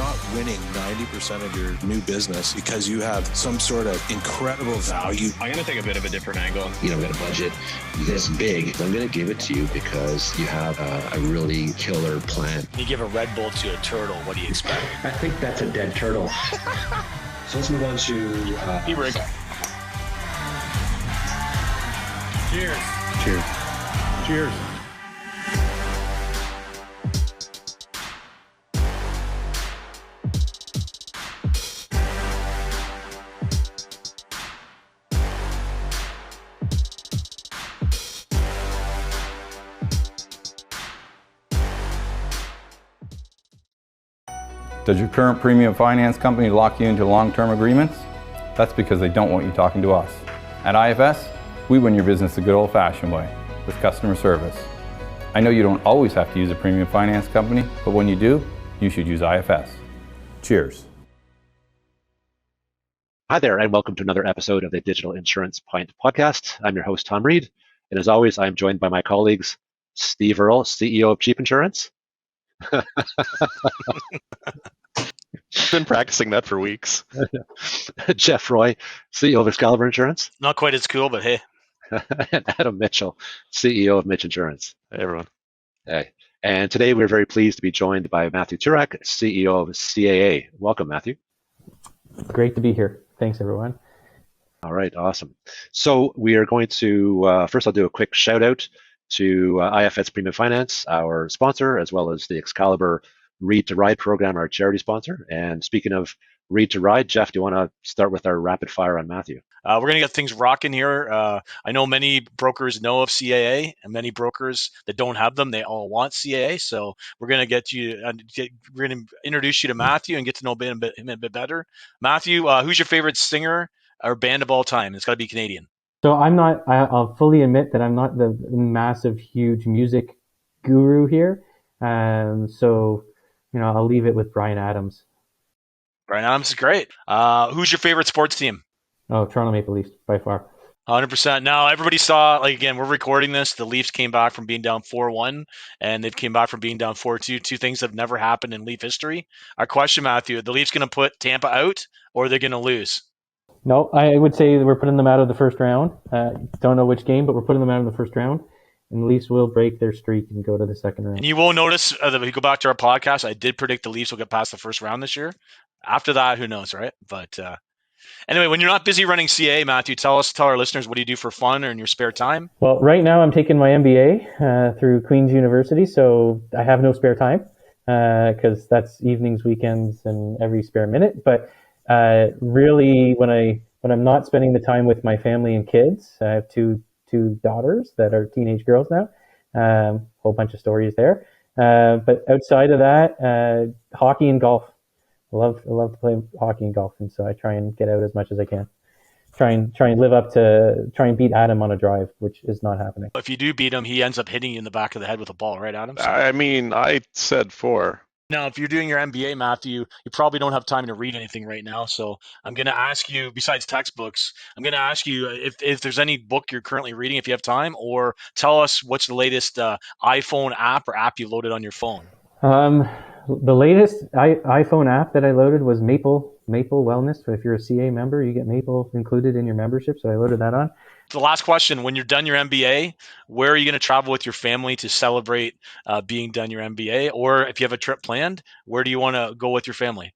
not winning 90% of your new business because you have some sort of incredible value. I'm going to take a bit of a different angle. We got a budget this big. I'm going to give it to you because you have a really killer plan. You give a Red Bull to a turtle, what do you expect? I think that's a dead turtle. So let's move on to... E-Rig. Cheers. Cheers. Cheers. Does your current premium finance company lock you into long-term agreements? That's because they don't want you talking to us. At IFS, we win your business the good old-fashioned way, with customer service. I know you don't always have to use a premium finance company, but when you do, you should use IFS. Cheers. Hi there, and welcome to another episode of the Digital Insurance Pint podcast. I'm your host, Tom Reed, and as always, I'm joined by my colleagues, Steve Earle, CEO of Cheap Insurance. Been practicing that for weeks. Jeff Roy, CEO of Excalibur Insurance. Not quite as cool, but hey. And Adam Mitchell, CEO of Mitch Insurance. Hey, everyone. Hey. And today we're very pleased to be joined by Matthew Turack, CEO of CAA. Welcome, Matthew. Great to be here. Thanks, everyone. All right, awesome. So we are going to, first I'll do a quick shout out to IFS Premium Finance, our sponsor, as well as the Excalibur Read to Ride program, our charity sponsor. And speaking of Read to Ride, Jeff, do you want to start with our rapid fire on Matthew? We're going to get things rocking here. I know many brokers know of CAA, and many brokers that don't have them, they all want CAA. So we're going to we're going to introduce you to Matthew and get to know him a bit better. Matthew, who's your favorite singer or band of all time? It's got to be Canadian. So I'll fully admit that I'm not the massive, huge music guru here. So, I'll leave it with Bryan Adams. Bryan Adams is great. Who's your favorite sports team? Oh, Toronto Maple Leafs, by far. 100%. Now, everybody saw, again, we're recording this. The Leafs came back from being down 4-1, and they've came back from being down 4-2. Two things that have never happened in Leaf history. Our question, Matthew, are the Leafs going to put Tampa out, or are they going to lose? No, I would say we're putting them out of the first round. Don't know which game, but we're putting them out of the first round. And the Leafs will break their streak and go to the second round. And you will notice, if you go back to our podcast, I did predict the Leafs will get past the first round this year. After that, who knows, right? But anyway, when you're not busy running CA, Matthew, tell our listeners, what do you do for fun or in your spare time? Well, right now I'm taking my MBA through Queen's University, so I have no spare time because that's evenings, weekends, and every spare minute. But really, when I'm not spending the time with my family and kids, I have two daughters that are teenage girls now. Whole bunch of stories there. But outside of that, hockey and golf. I love to play hockey and golf, and so I try and get out as much as I can. Try and beat Adam on a drive, which is not happening. If you do beat him, he ends up hitting you in the back of the head with a ball, right, Adam? I mean, I said 4. Now, if you're doing your MBA, Matthew, you probably don't have time to read anything right now. So I'm going to ask you, besides textbooks, I'm going to ask you if there's any book you're currently reading, if you have time, or tell us what's the latest iPhone app or app you loaded on your phone. The latest iPhone app that I loaded was Maple Wellness. So if you're a CA member, you get Maple included in your membership. So I loaded that on. The last question, when you're done your MBA, where are you going to travel with your family to celebrate being done your MBA? Or if you have a trip planned, where do you want to go with your family?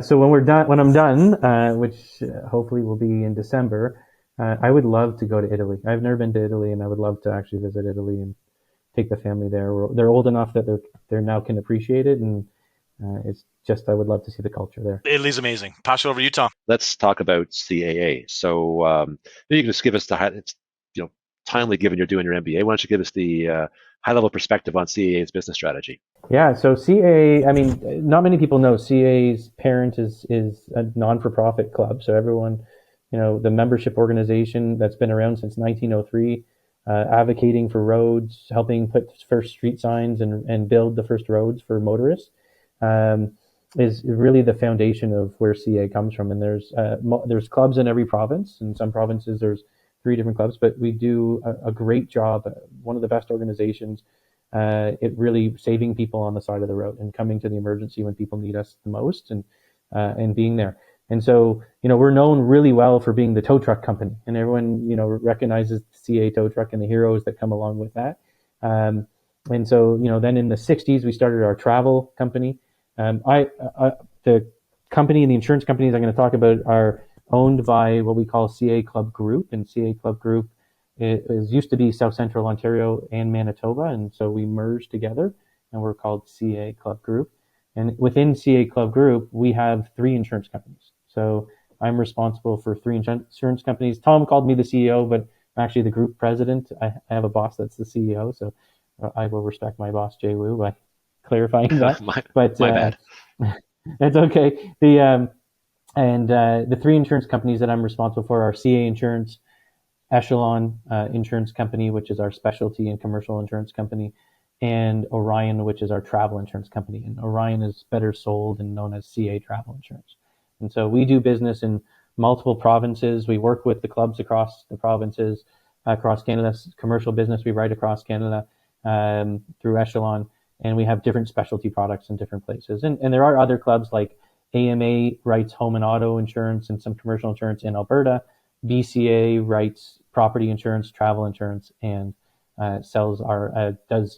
So when I'm done, which hopefully will be in December, I would love to go to Italy. I've never been to Italy, and I would love to actually visit Italy and take the family there. They're old enough that they now can appreciate it, and it's just I would love to see the culture there. Italy's amazing. Pass it over to you, Tom. Let's talk about CAA. So maybe you can just give us it's timely given you're doing your MBA. Why don't you give us the high-level perspective on CAA's business strategy? Yeah, so CAA, I mean, not many people know CAA's parent is a non-for-profit club. So everyone, the membership organization that's been around since 1903, advocating for roads, helping put first street signs and build the first roads for motorists, is really the foundation of where CA comes from. And there's clubs in every province. In some provinces, there's 3 different clubs, but we do a great job. One of the best organizations it really saving people on the side of the road and coming to the emergency when people need us the most, and being there. And so, we're known really well for being the tow truck company, and everyone, recognizes the CA tow truck and the heroes that come along with that. And so, then in the 60s, we started our travel company. The company and the insurance companies I'm going to talk about are owned by what we call CA Club Group, and CA Club Group used to be South Central Ontario and Manitoba, and so we merged together, and we're called CA Club Group. And within CA Club Group, we have 3 insurance companies. So I'm responsible for 3 insurance companies. Tom called me the CEO, but I'm actually the group president. I have a boss that's the CEO, so I will respect my boss, Jay Wu, by clarifying that. my bad. That's okay. The 3 insurance companies that I'm responsible for are CA Insurance, Echelon Insurance Company, which is our specialty and commercial insurance company, and Orion, which is our travel insurance company. And Orion is better sold and known as CA Travel Insurance. And so we do business in multiple provinces. We work with the clubs across the provinces, across Canada. Commercial business we write across Canada through Echelon, and we have different specialty products in different places. And there are other clubs like AMA writes home and auto insurance and some commercial insurance in Alberta. BCA writes property insurance, travel insurance, and does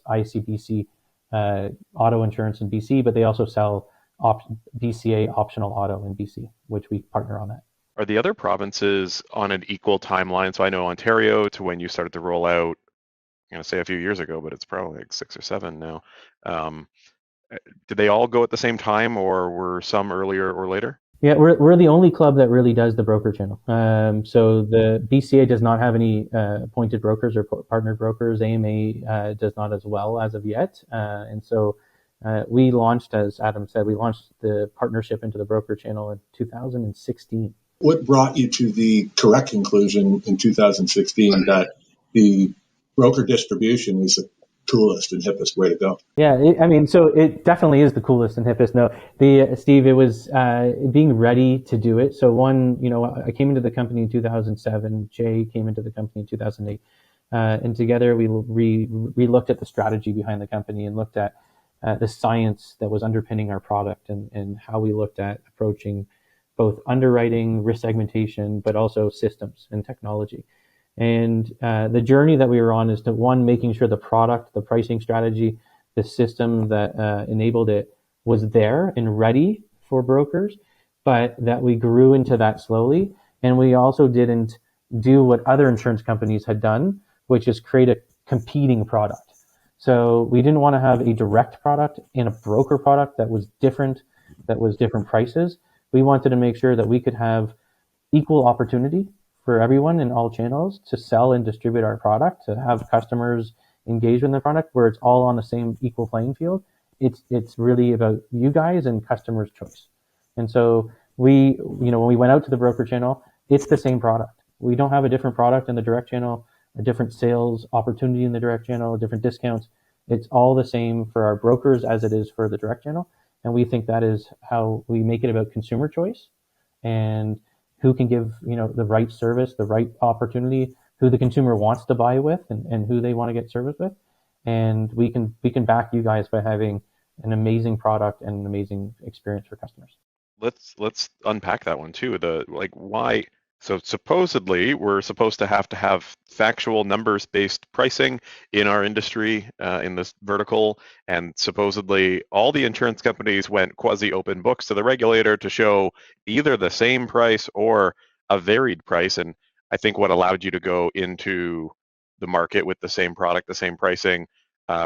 ICBC auto insurance in BC, but they also sell BCA optional auto in BC, which we partner on that. Are the other provinces on an equal timeline? So I know Ontario, to when you started to roll out, I'm going to say a few years ago, but it's probably like 6 or 7 now. Did they all go at the same time, or were some earlier or later? Yeah, we're the only club that really does the broker channel. So the BCA does not have any appointed brokers or partner brokers. AMA does not as well as of yet. And so we launched, as Adam said, we launched the partnership into the broker channel in 2016. What brought you to the correct conclusion in 2016 that the broker distribution is the coolest and hippest way to go? Yeah, so it definitely is the coolest and hippest. No, Steve, it was being ready to do it. So I came into the company in 2007. Jay came into the company in 2008, and together we looked at the strategy behind the company and looked at the science that was underpinning our product and how we looked at approaching both underwriting, risk segmentation, but also systems and technology. And the journey that we were on is to, one, making sure the product, the pricing strategy, the system that enabled it was there and ready for brokers, but that we grew into that slowly. And we also didn't do what other insurance companies had done, which is create a competing product. So we didn't want to have a direct product and a broker product that was different prices. We wanted to make sure that we could have equal opportunity for everyone in all channels to sell and distribute our product, to have customers engage with the product where it's all on the same equal playing field. It's really about you guys and customers' choice. And so when we went out to the broker channel, it's the same product. We don't have a different product in the direct channel, a different sales opportunity in the direct channel, different discounts. It's all the same for our brokers as it is for the direct channel. And we think that is how we make it about consumer choice and who can give, the right service, the right opportunity, who the consumer wants to buy with and who they want to get service with. And we can back you guys by having an amazing product and an amazing experience for customers. Let's unpack that one too. Why? So supposedly we're supposed to have factual numbers-based pricing in our industry, in this vertical, and supposedly all the insurance companies went quasi-open books to the regulator to show either the same price or a varied price. And I think what allowed you to go into the market with the same product, the same pricing,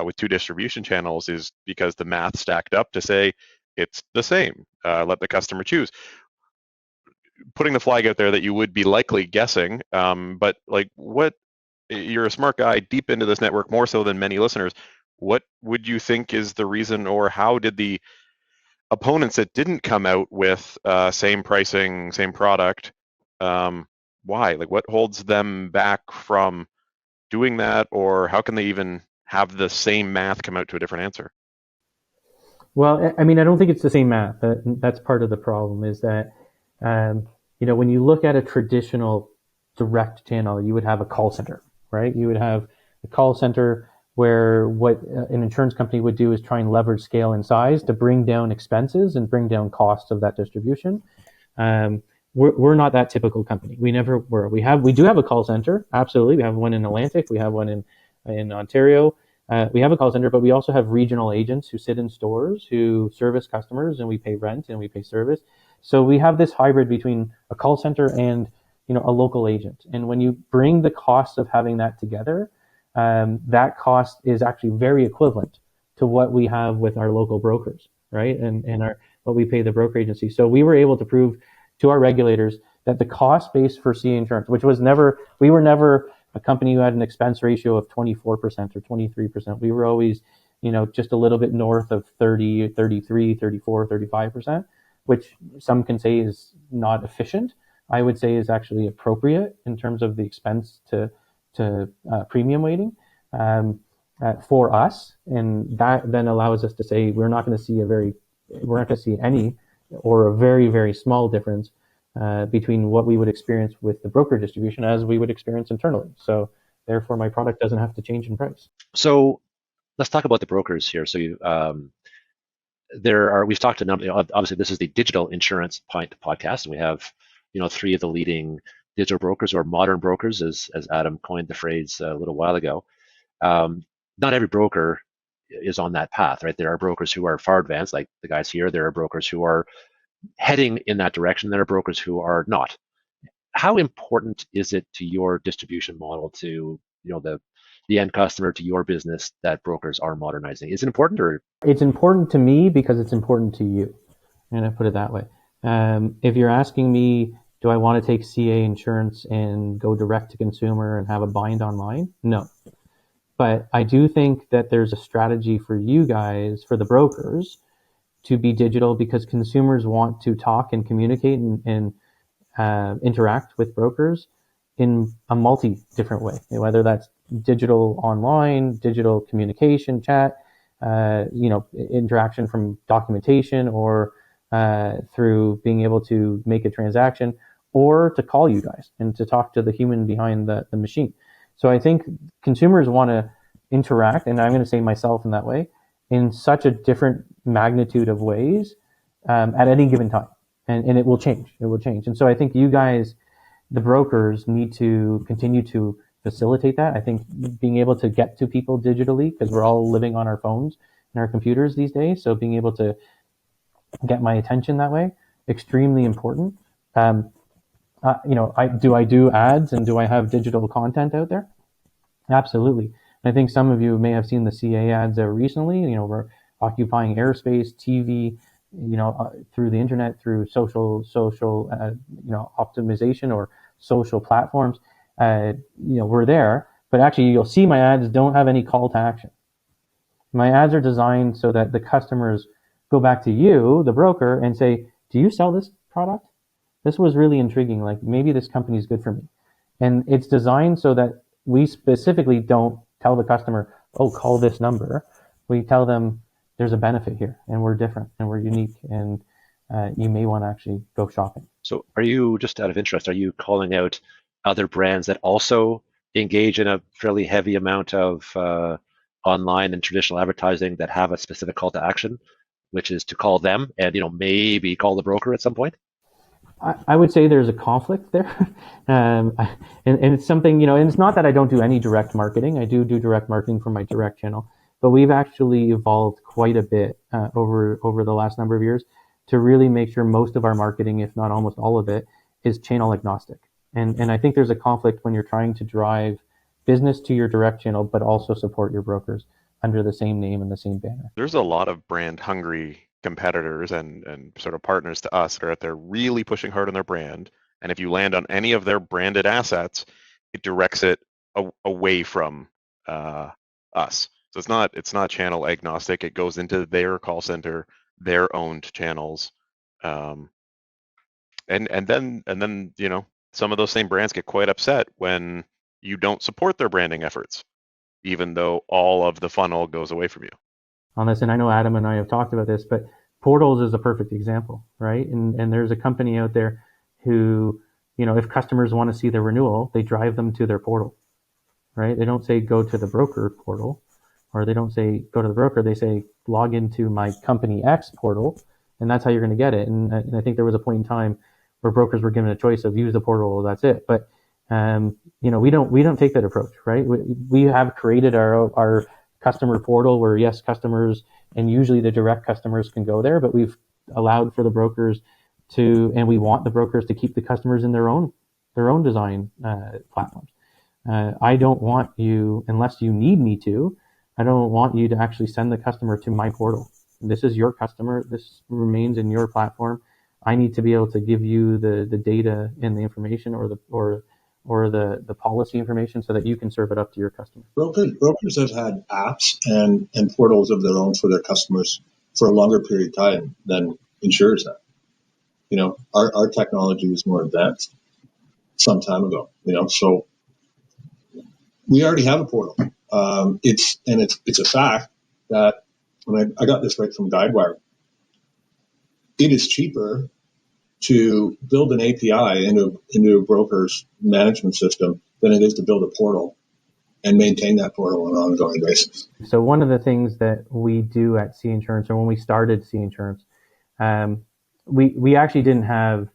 with 2 distribution channels is because the math stacked up to say it's the same. Let the customer choose. Putting the flag out there that you would be likely guessing, but you're a smart guy deep into this network, more so than many listeners. What would you think is the reason, or how did the opponents that didn't come out with same pricing, same product, why? What holds them back from doing that, or how can they even have the same math come out to a different answer? Well, I don't think it's the same math. That's part of the problem is that, when you look at a traditional direct channel, you would have a call center, right? You would have a call center where what an insurance company would do is try and leverage scale and size to bring down expenses and bring down costs of that distribution. We're not that typical company. We never were. We do have a call center. Absolutely. We have one in Atlantic. We have one in Ontario. We have a call center, but we also have regional agents who sit in stores who service customers, and we pay rent and we pay service. So we have this hybrid between a call center and a local agent. And when you bring the costs of having that together, that cost is actually very equivalent to what we have with our local brokers, right? And what we pay the broker agency. So we were able to prove to our regulators that the cost base for CA insurance, which was we were never a company who had an expense ratio of 24% or 23%. We were always, just a little bit north of 30, 33, 34, 35%, which some can say is not efficient. I would say is actually appropriate in terms of the expense to premium weighting for us. And that then allows us to say we're not going to see any or a very, very small difference between what we would experience with the broker distribution as we would experience internally. So therefore, my product doesn't have to change in price. So let's talk about the brokers here. So we've talked to number. Obviously, this is the Digital Insurance podcast, and we have 3 of the leading digital brokers, or modern brokers, as Adam coined the phrase a little while ago. Not every broker is on that path, right? There are brokers who are far advanced, like the guys here. There are brokers who are heading in that direction. There are brokers who are not. How important is it to your distribution model, to the end customer, to your business, that brokers are modernizing? Is it important, or? It's important to me because it's important to you. I'm going to put it that way. If you're asking me, do I want to take CA insurance and go direct to consumer and have a bind online? No. But I do think that there's a strategy for you guys, for the brokers, to be digital, because consumers want to talk and communicate and interact with brokers in a different way, whether that's digital online, digital communication, chat, interaction from documentation, or through being able to make a transaction, or to call you guys and to talk to the human behind the machine. So I think consumers want to interact, and I'm going to say myself in that way, in such a different magnitude of ways at any given time. And it will change. It will change. And so I think you guys, the brokers, need to continue to facilitate that. I think being able to get to people digitally, because we're all living on our phones and our computers these days, so being able to get my attention that way, extremely important. Do I do ads, and do I have digital content out there? Absolutely. I think some of you may have seen the CA ads recently. We're occupying airspace, TV, through the internet, through social, optimization or social platforms. We're there, but actually you'll see my ads don't have any call to action. My ads are designed so that the customers go back to you, the broker, and say, do you sell this product? This was really intriguing. Like, maybe this company is good for me. And it's designed so that we specifically don't tell the customer, oh, call this number. We tell them there's a benefit here, and we're different, and we're unique, and you may want to actually go shopping. So are you, just out of interest, are you calling out other brands that also engage in a fairly heavy amount of online and traditional advertising that have a specific call to action, which is to call them and maybe call the broker at some point? I would say there's a conflict there. And it's something, and it's not that I don't do any direct marketing. I do direct marketing for my direct channel, but we've actually evolved quite a bit over the last number of years to really make sure most of our marketing, if not almost all of it, is channel agnostic. And I think there's a conflict when you're trying to drive business to your direct channel, but also support your brokers under the same name and the same banner. There's a lot of brand hungry competitors and sort of partners to us that are out there really pushing hard on their brand. And if you land on any of their branded assets, it directs it away from us. So it's not channel agnostic. It goes into their call center, their owned channels, and then some of those same brands get quite upset when you don't support their branding efforts, even though all of the funnel goes away from you. On this, and I know Adam and I have talked about this, but portals is a perfect example, right? And there's a company out there who, if customers want to see their renewal, they drive them to their portal, right? They don't say go to the broker portal. or they don't say go to the broker. They say log into my company X portal, and that's how you're going to get it. And I think there was a point in time where brokers were given a choice of use the portal, that's it. But we don't take that approach, right? We have created our customer portal where yes, customers and usually the direct customers can go there, but we've allowed for the brokers to, and we want the brokers to keep the customers in their own design platforms. I don't want you, unless you need me to, I don't want you to actually send the customer to my portal. This is your customer. This remains in your platform. I need to be able to give you the data and the information or the policy information so that you can serve it up to your customer. Brokers have had apps and portals of their own for their customers for a longer period of time than insurers have. Our technology was more advanced some time ago, so we already have a portal. It's a fact that when I got this right from Guidewire, it is cheaper to build an API into a broker's management system than it is to build a portal and maintain that portal on an ongoing basis. So one of the things that we do at C Insurance, or when we started C Insurance, we actually didn't have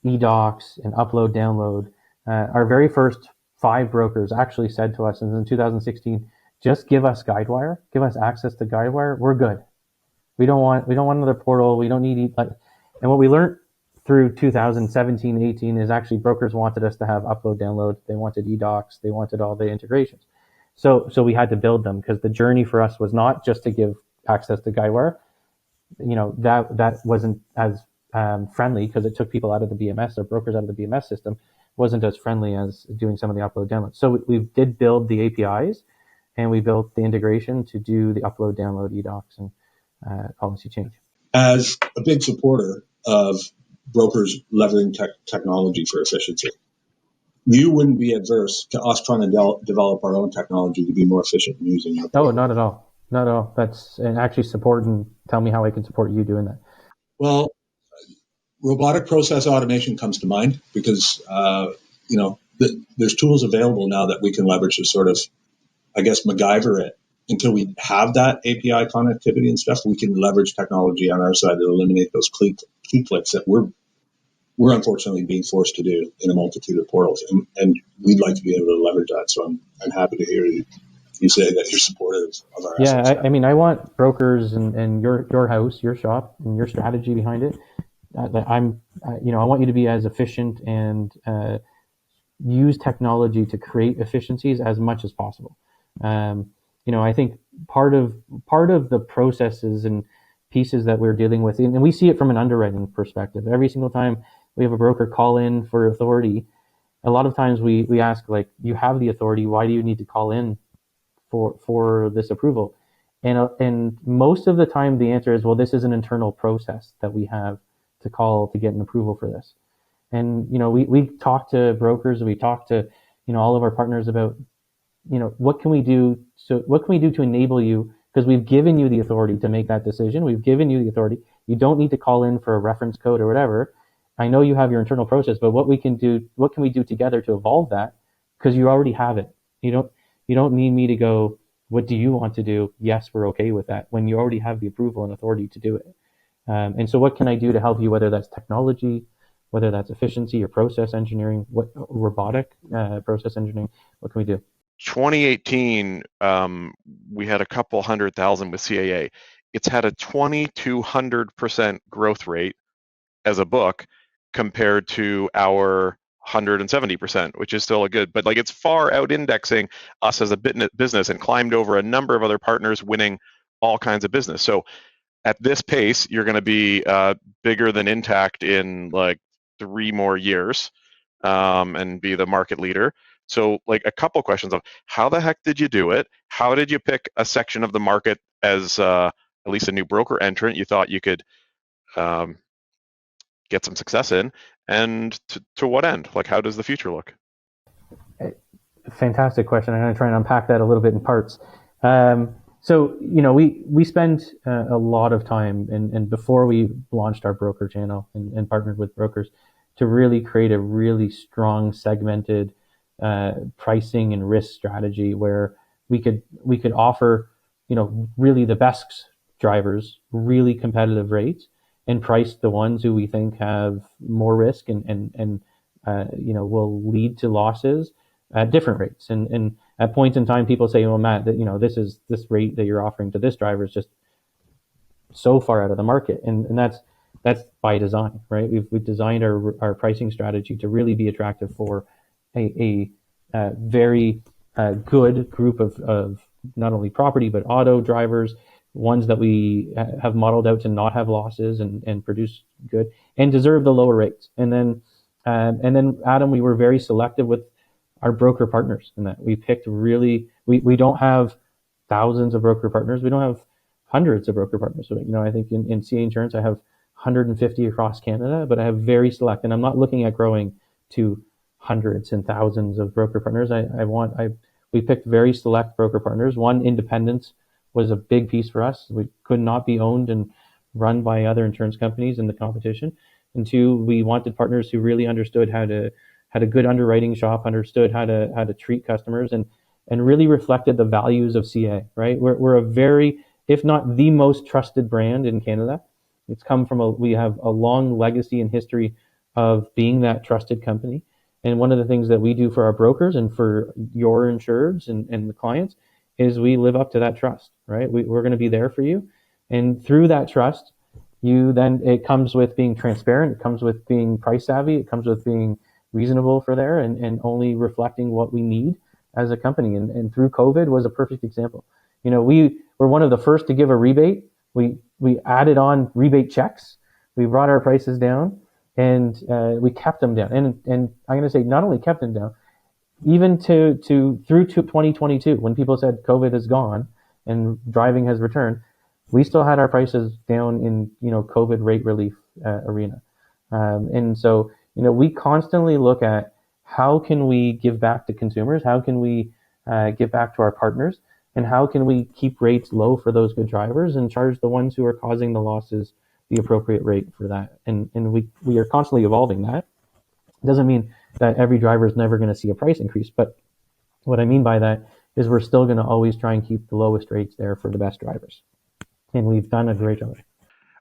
eDocs and upload, download. Our very first 5 brokers actually said to us in 2016, just give us Guidewire, give us access to Guidewire. We're good. We don't want another portal. We don't need and what we learned through 2017, 18 is actually brokers wanted us to have upload, download. They wanted eDocs. They wanted all the integrations. So we had to build them because the journey for us was not just to give access to Guidewire. That wasn't as friendly because it took people out of the BMS or brokers out of the BMS system. Wasn't as friendly as doing some of the upload, download. So we did build the APIs and we built the integration to do the upload, download, eDocs, and policy change. As a big supporter of brokers leveraging technology for efficiency, you wouldn't be adverse to us trying to develop our own technology to be more efficient in using your portal. Oh, not at all. Not at all. That's, and actually support and tell me how I can support you doing that. Well, robotic process automation comes to mind because, there's tools available now that we can leverage to sort of, I guess, MacGyver it. Until we have that API connectivity and stuff, we can leverage technology on our side to eliminate those key clicks that we're unfortunately being forced to do in a multitude of portals. And we'd like to be able to leverage that. So I'm happy to hear you say that you're supportive of our efforts. Yeah, I want brokers and your house, your shop, and your strategy behind it. I want you to be as efficient and use technology to create efficiencies as much as possible. I think part of the processes and pieces that we're dealing with, and we see it from an underwriting perspective. Every single time we have a broker call in for authority, a lot of times we ask, like, you have the authority, why do you need to call in for this approval? And most of the time the answer is, well, this is an internal process that we have to call to get an approval for this. And, we talk to brokers, we talk to, all of our partners about, what can we do? So what can we do to enable you? Because we've given you the authority to make that decision. We've given you the authority. You don't need to call in for a reference code or whatever. I know you have your internal process, but what can we do together to evolve that? Because you already have it. You don't need me to go, what do you want to do? Yes, we're okay with that, when you already have the approval and authority to do it. And so what can I do to help you, whether that's technology, whether that's efficiency or process engineering, robotic process engineering, what can we do? 2018, we had a couple 100,000 with CAA. It's had a 2,200% growth rate as a book compared to our 170%, which is still a good, but it's far out indexing us as a business and climbed over a number of other partners, winning all kinds of business. So at this pace, you're going to be bigger than Intact in 3 more years and be the market leader. So a couple questions of how the heck did you do it? How did you pick a section of the market as at least a new broker entrant you thought you could get some success in? And to what end? How does the future look? Fantastic question. I'm going to try and unpack that a little bit in parts. So, we spent a lot of time and before we launched our broker channel and partnered with brokers to really create a really strong segmented pricing and risk strategy where we could offer really the best drivers, really competitive rates, and price the ones who we think have more risk and will lead to losses at different rates. And at points in time, people say, well, Matt, that this rate that you're offering to this driver is just so far out of the market, and that's by design, right? We've designed our pricing strategy to really be attractive for a very good group of not only property but auto drivers, ones that we have modeled out to not have losses and produce good and deserve the lower rates. And then Adam, we were very selective with our broker partners in that we picked we don't have thousands of broker partners. We don't have hundreds of broker partners. So, I think in CA Insurance, I have 150 across Canada, but I have very select, and I'm not looking at growing to hundreds and thousands of broker partners. We picked very select broker partners. One, independence was a big piece for us. We could not be owned and run by other insurance companies in the competition. And two, we wanted partners who really understood had a good underwriting shop, understood how to treat customers, and really reflected the values of CA, right? We're a very, if not the most trusted brand in Canada. It's come from we have a long legacy and history of being that trusted company. And one of the things that we do for our brokers and for your insureds and the clients is we live up to that trust, right? We're going to be there for you. And through that trust, it comes with being transparent. It comes with being price savvy. It comes with being reasonable for there and only reflecting what we need as a company. And through COVID was a perfect example. We were one of the first to give a rebate. We added on rebate checks. We brought our prices down and we kept them down. And I'm going to say not only kept them down, even through 2022, when people said COVID is gone and driving has returned, we still had our prices down in COVID rate relief arena. And so we constantly look at how can we give back to consumers, how can we give back to our partners, and how can we keep rates low for those good drivers and charge the ones who are causing the losses the appropriate rate for that. And we are constantly evolving that. It doesn't mean that every driver is never going to see a price increase, but what I mean by that is we're still going to always try and keep the lowest rates there for the best drivers. And we've done a great job.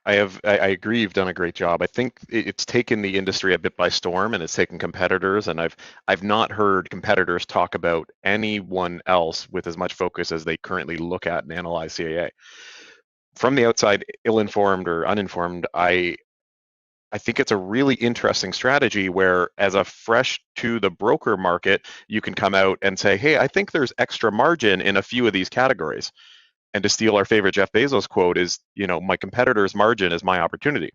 I agree, you've done a great job. I think it's taken the industry a bit by storm, and it's taken competitors, and I've not heard competitors talk about anyone else with as much focus as they currently look at and analyze CAA. From the outside, ill-informed or uninformed, I think it's a really interesting strategy where, as a fresh to the broker market, you can come out and say, hey, I think there's extra margin in a few of these categories. And to steal our favorite Jeff Bezos quote is, my competitor's margin is my opportunity.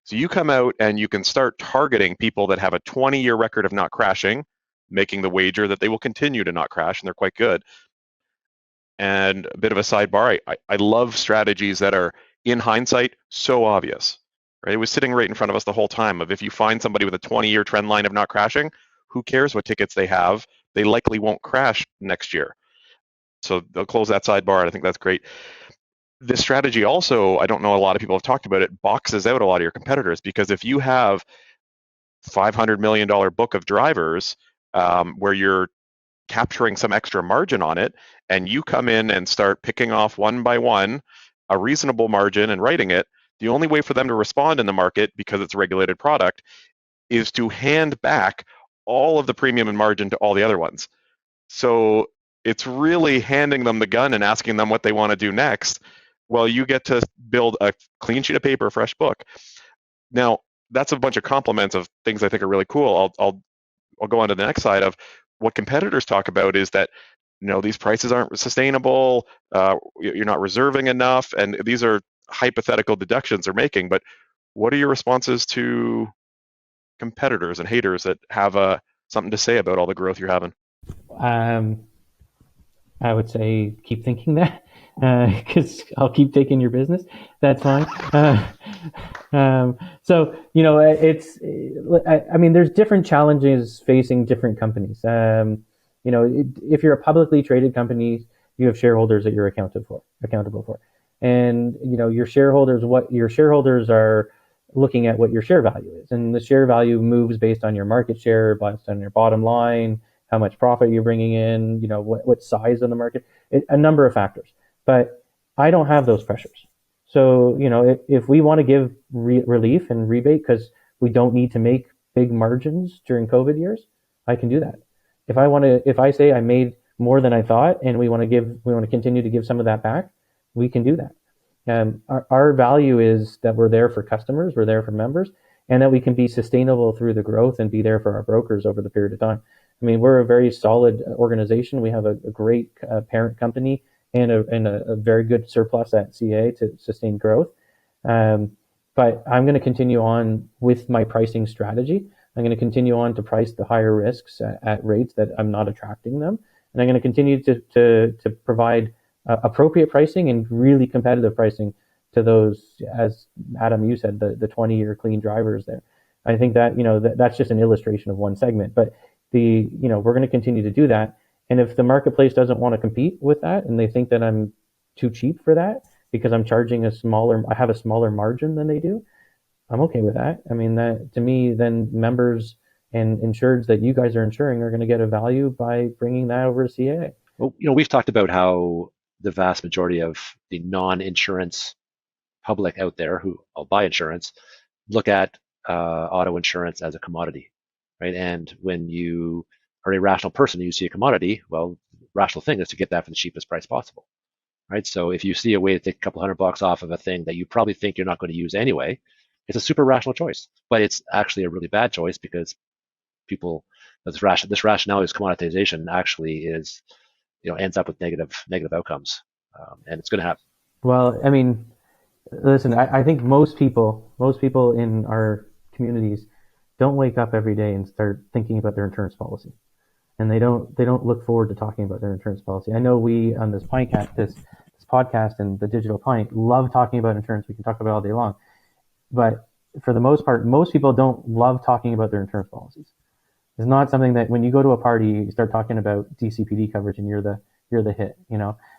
So you come out and you can start targeting people that have a 20-year record of not crashing, making the wager that they will continue to not crash, and they're quite good. And a bit of a sidebar, I love strategies that are, in hindsight, so obvious. Right? It was sitting right in front of us the whole time of, if you find somebody with a 20-year trend line of not crashing, who cares what tickets they have? They likely won't crash next year. So they'll close that sidebar, and I think that's great. This strategy also, I don't know a lot of people have talked about it, boxes out a lot of your competitors, because if you have $500 million book of drivers where you're capturing some extra margin on it, and you come in and start picking off one by one a reasonable margin and writing it, the only way for them to respond in the market, because it's a regulated product, is to hand back all of the premium and margin to all the other ones. So it's really handing them the gun and asking them what they want to do next. Well, you get to build a clean sheet of paper, a fresh book. Now, that's a bunch of compliments of things I think are really cool. I'll go on to the next side of what competitors talk about is that, these prices aren't sustainable, you're not reserving enough, and these are hypothetical deductions they're making. But what are your responses to competitors and haters that have something to say about all the growth you're having? I would say keep thinking that, because I'll keep taking your business. That's fine. So, there's different challenges facing different companies. If you're a publicly traded company, you have shareholders that you're accountable for. And, your shareholders are looking at what your share value is. And the share value moves based on your market share, based on your bottom line, how much profit you're bringing in, what size of the market, a number of factors. but I don't have those pressures. So, if we want to give relief and rebate because we don't need to make big margins during COVID years, I can do that. If I say I made more than I thought and we want to continue to give some of that back, we can do that. Our value is that we're there for customers, we're there for members, and that we can be sustainable through the growth and be there for our brokers over the period of time. I mean, we're a very solid organization. We have a great parent company and a very good surplus at CA to sustain growth. But I'm going to continue on with my pricing strategy. I'm going to continue on to price the higher risks at rates that I'm not attracting them. And I'm going to continue to provide appropriate pricing and really competitive pricing to those, as Adam, you said, the 20-year clean drivers there. I think that, that's just an illustration of one segment, but we're going to continue to do that. And if the marketplace doesn't want to compete with that and they think that I'm too cheap for that because I'm charging I have a smaller margin than they do, I'm okay with that. I mean, that to me, then members and insureds that you guys are insuring are going to get a value by bringing that over to CA. Well, we've talked about how the vast majority of the non-insurance public out there who all buy insurance look at auto insurance as a commodity, right? And when you are a rational person and you see a commodity, well, the rational thing is to get that for the cheapest price possible, right? So if you see a way to take a couple $100 off of a thing that you probably think you're not going to use anyway, it's a super rational choice, but it's actually a really bad choice because this rationality, this commoditization actually is, ends up with negative outcomes, and it's going to happen. Well, I mean, listen, I think most people in our communities don't wake up every day and start thinking about their insurance policy, and they don't look forward to talking about their insurance policy. I know we on this podcast and the Digital Pint love talking about insurance. We can talk about it all day long, but for the most part, most people don't love talking about their insurance policies. It's not something that when you go to a party, you start talking about DCPD coverage and you're the hit.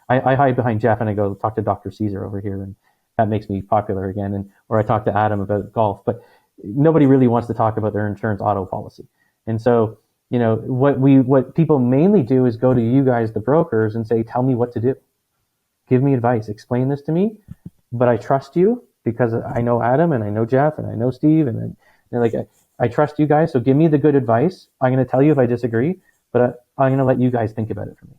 I hide behind Jeff and I go talk to Dr. Caesar over here, and that makes me popular again. Or I talk to Adam about golf, but nobody really wants to talk about their insurance auto policy. And so, what people mainly do is go to you guys, the brokers, and say, tell me what to do. Give me advice. Explain this to me. But I trust you because I know Adam and I know Jeff and I know Steve and I trust you guys. So give me the good advice. I'm going to tell you if I disagree, but I'm going to let you guys think about it for me.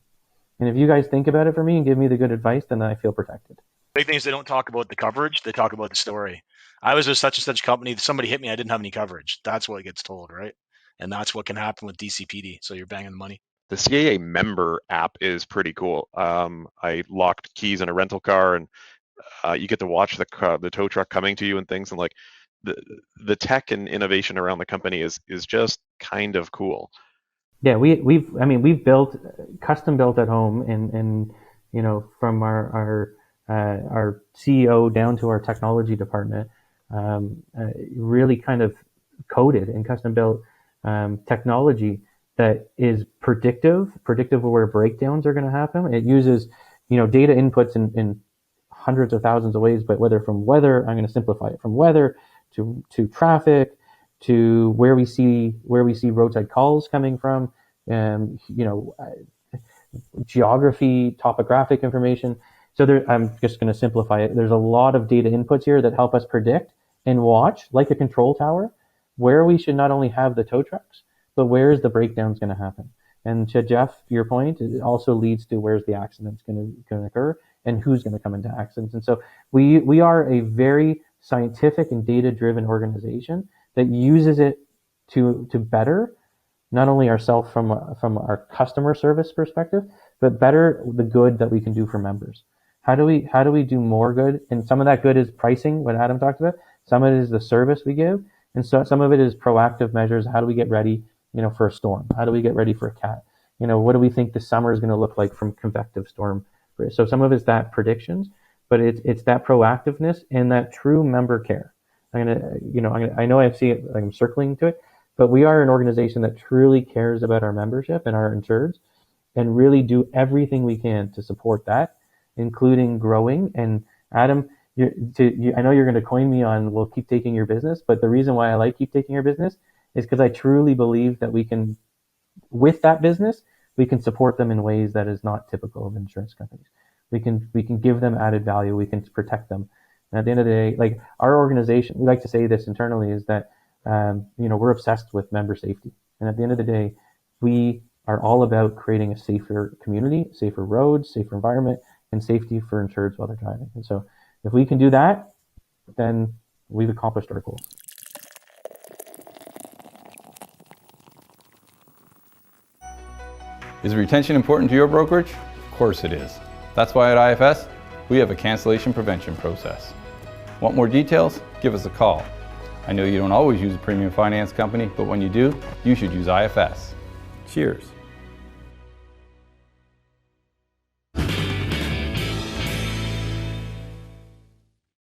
And if you guys think about it for me and give me the good advice, then I feel protected. Big thing is they don't talk about the coverage. They talk about the story. I was with such and such company. Somebody hit me. I didn't have any coverage. That's what gets told, right? And that's what can happen with DCPD. So you're banging the money. The CAA member app is pretty cool. I locked keys in a rental car, and you get to watch the tow truck coming to you and things. And like the tech and innovation around the company is just kind of cool. Yeah, we've built custom built at home, and from our CEO down to our technology department, really kind of coded and custom built technology that is predictive of where breakdowns are going to happen. It uses data inputs in hundreds of thousands of ways, but whether from weather, I'm going to simplify it, from weather to traffic, to where we see roadside calls coming from, geography, topographic information. So I'm just going to simplify it. There's a lot of data inputs here that help us predict and watch, like a control tower, where we should not only have the tow trucks, but where is the breakdowns going to happen. And to Jeff, your point, it also leads to where's the accidents going to occur and who's going to come into accidents. And so we are a very scientific and data-driven organization that uses it to better not only ourselves from our customer service perspective, but better the good that we can do for members. How do we do more good? And some of that good is pricing, what Adam talked about. Some of it is the service we give, and so some of it is proactive measures. How do we get ready, for a storm? How do we get ready for a cat? What do we think the summer is going to look like from convective storm? So some of it's that predictions, but it's that proactiveness and that true member care. I know I see it, like I'm circling to it, but we are an organization that truly cares about our membership and our insureds, and really do everything we can to support that, including growing. And Adam, I know you're going to coin me on, we'll keep taking your business, but the reason why I like keep taking your business is because I truly believe that we can, with that business, we can support them in ways that is not typical of insurance companies. we can give them added value. We can protect them. And at the end of the day, like our organization, we like to say this internally, is that we're obsessed with member safety. And at the end of the day, we are all about creating a safer community, safer roads, safer environment, and safety for insureds while they're driving. And so if we can do that, then we've accomplished our goals. Is retention important to your brokerage? Of course it is. That's why at IFS, we have a cancellation prevention process. Want more details? Give us a call. I know you don't always use a premium finance company, but when you do, you should use IFS. Cheers.